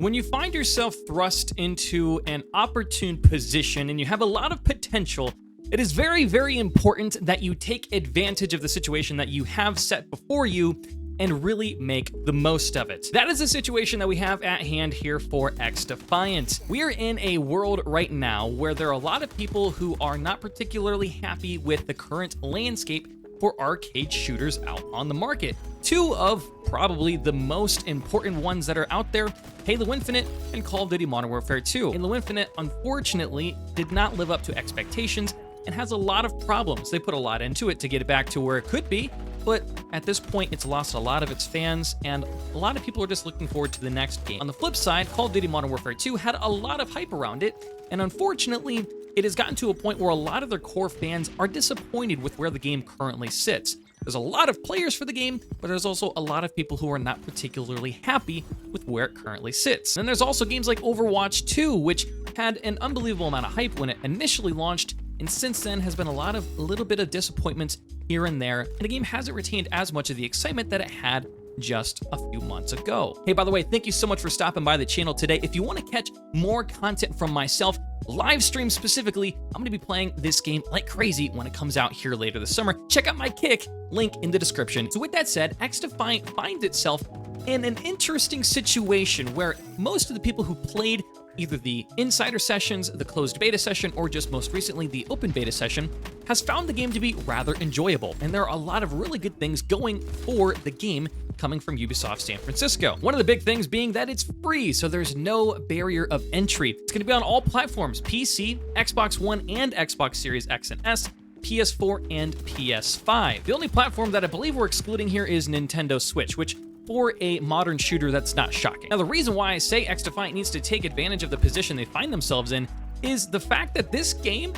When you find yourself thrust into an opportune position and you have a lot of potential, it is very, very important that you take advantage of the situation that you have set before you and really make the most of it. That is the situation that we have at hand here for XDefiant. We are in a world right now where there are a lot of people who are not particularly happy with the current landscape for arcade shooters out on the market. Two of probably the most important ones that are out there, Halo Infinite and Call of Duty Modern Warfare 2. Halo Infinite, unfortunately, did not live up to expectations and has a lot of problems. They put a lot into it to get it back to where it could be, but at this point, it's lost a lot of its fans, and a lot of people are just looking forward to the next game. On the flip side, Call of Duty Modern Warfare 2 had a lot of hype around it, and unfortunately, it has gotten to a point where a lot of their core fans are disappointed with where the game currently sits. There's a lot of players for the game, but there's also a lot of people who are not particularly happy with where it currently sits. And there's also games like Overwatch 2, which had an unbelievable amount of hype when it initially launched, and since then has been a little bit of disappointment here and there, and the game hasn't retained as much of the excitement that it had just a few months ago. Hey, by the way, thank you so much for stopping by the channel today. If you want to catch more content from myself, live stream specifically, I'm going to be playing this game like crazy when it comes out here later this summer. Check out my kick, link in the description. So with that said, XDefiant finds itself in an interesting situation where most of the people who played either the insider sessions, the closed beta session, or just most recently the open beta session, has found the game to be rather enjoyable. And there are a lot of really good things going for the game coming from Ubisoft San Francisco. One of the big things being that it's free, so there's no barrier of entry. It's going to be on all platforms: PC, Xbox One and Xbox Series X and S, PS4 and PS5. The only platform that I believe we're excluding here is Nintendo Switch, which for a modern shooter, that's not shocking. Now, the reason why I say XDefiant needs to take advantage of the position they find themselves in is the fact that this game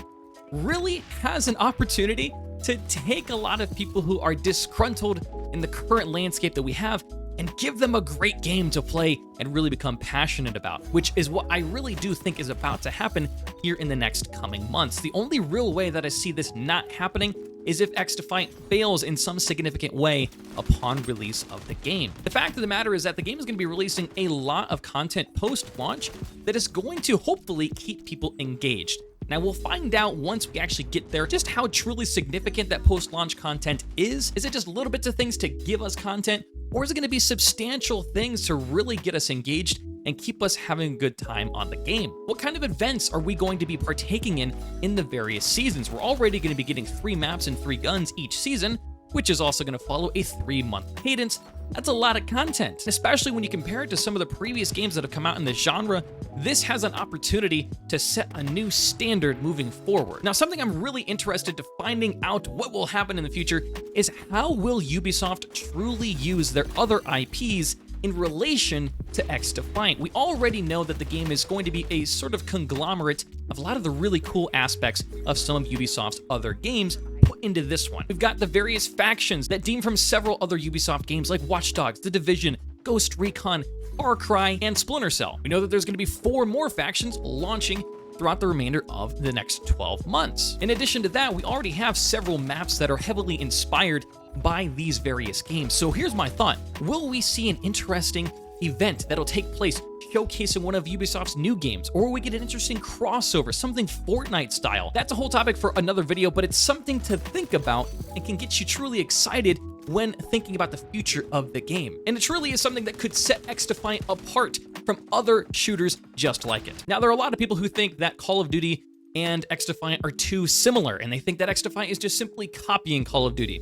really has an opportunity to take a lot of people who are disgruntled in the current landscape that we have and give them a great game to play and really become passionate about, which is what I really do think is about to happen here in the next coming months. The only real way that I see this not happening is if XDefiant fails in some significant way upon release of the game. The fact of the matter is that the game is going to be releasing a lot of content post-launch that is going to hopefully keep people engaged. Now, we'll find out once we actually get there just how truly significant that post-launch content is. Is it just little bits of things to give us content, or is it going to be substantial things to really get us engaged and keep us having a good time on the game? What kind of events are we going to be partaking in the various seasons? We're already going to be getting 3 maps and 3 guns each season, which is also going to follow a 3-month cadence. That's a lot of content, especially when you compare it to some of the previous games that have come out in the genre. This has an opportunity to set a new standard moving forward. Now, something I'm really interested to finding out what will happen in the future is how will Ubisoft truly use their other IPs in relation to XDefiant. We already know that the game is going to be a sort of conglomerate of a lot of the really cool aspects of some of Ubisoft's other games put into this one. We've got the various factions that deem from several other Ubisoft games like Watch Dogs, The Division, Ghost Recon, Far Cry, and Splinter Cell. We know that there's going to be 4 more factions launching throughout the remainder of the next 12 months. In addition to that, we already have several maps that are heavily inspired by these various games. So here's my thought. Will we see an interesting event that'll take place showcasing one of Ubisoft's new games, or will we get an interesting crossover, something Fortnite style? That's a whole topic for another video, but it's something to think about and can get you truly excited when thinking about the future of the game. And it truly is something that could set XDefiant apart from other shooters just like it. Now, there are a lot of people who think that Call of Duty and XDefiant are too similar, and they think that XDefiant is just simply copying Call of Duty.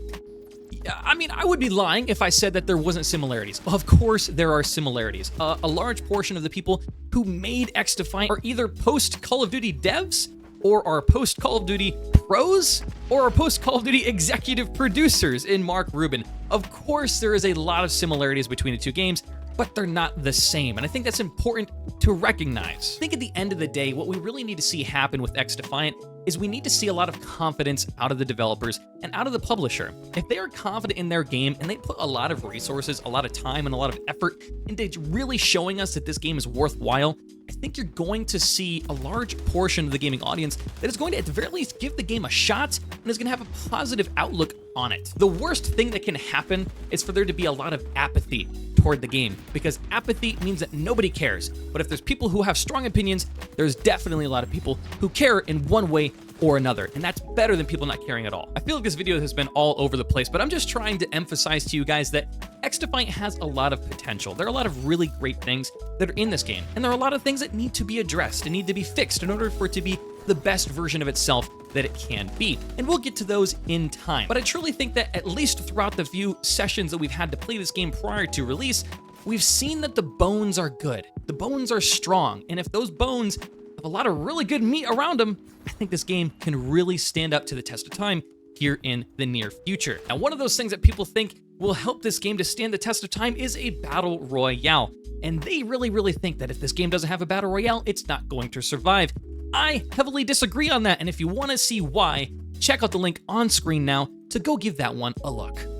I mean, I would be lying if I said that there wasn't similarities. Of course, there are similarities. A large portion of the people who made XDefiant are either post-Call of Duty devs, or are post-Call of Duty pros, or are post-Call of Duty executive producers in Mark Rubin. Of course, there is a lot of similarities between the two games, but they're not the same, and I think that's important to recognize. I think at the end of the day, what we really need to see happen with XDefiant is we need to see a lot of confidence out of the developers and out of the publisher. If they are confident in their game and they put a lot of resources, a lot of time, and a lot of effort into really showing us that this game is worthwhile, I think you're going to see a large portion of the gaming audience that is going to at the very least give the game a shot and is going to have a positive outlook on it. The worst thing that can happen is for there to be a lot of apathy toward the game, because apathy means that nobody cares. But if there's people who have strong opinions, there's definitely a lot of people who care in one way or another, and that's better than people not caring at all. I feel like this video has been all over the place, but I'm just trying to emphasize to you guys that XDefiant has a lot of potential. There are a lot of really great things that are in this game, and there are a lot of things that need to be addressed and need to be fixed in order for it to be the best version of itself that it can be. And we'll get to those in time. But I truly think that at least throughout the few sessions that we've had to play this game prior to release, we've seen that the bones are good. The bones are strong, and if those bones have a lot of really good meat around them, I think this game can really stand up to the test of time here in the near future. Now, one of those things that people think will help this game to stand the test of time is a battle royale. And they really think that if this game doesn't have a battle royale, it's not going to survive. I heavily disagree on that, and if you want to see why, check out the link on screen now to go give that one a look.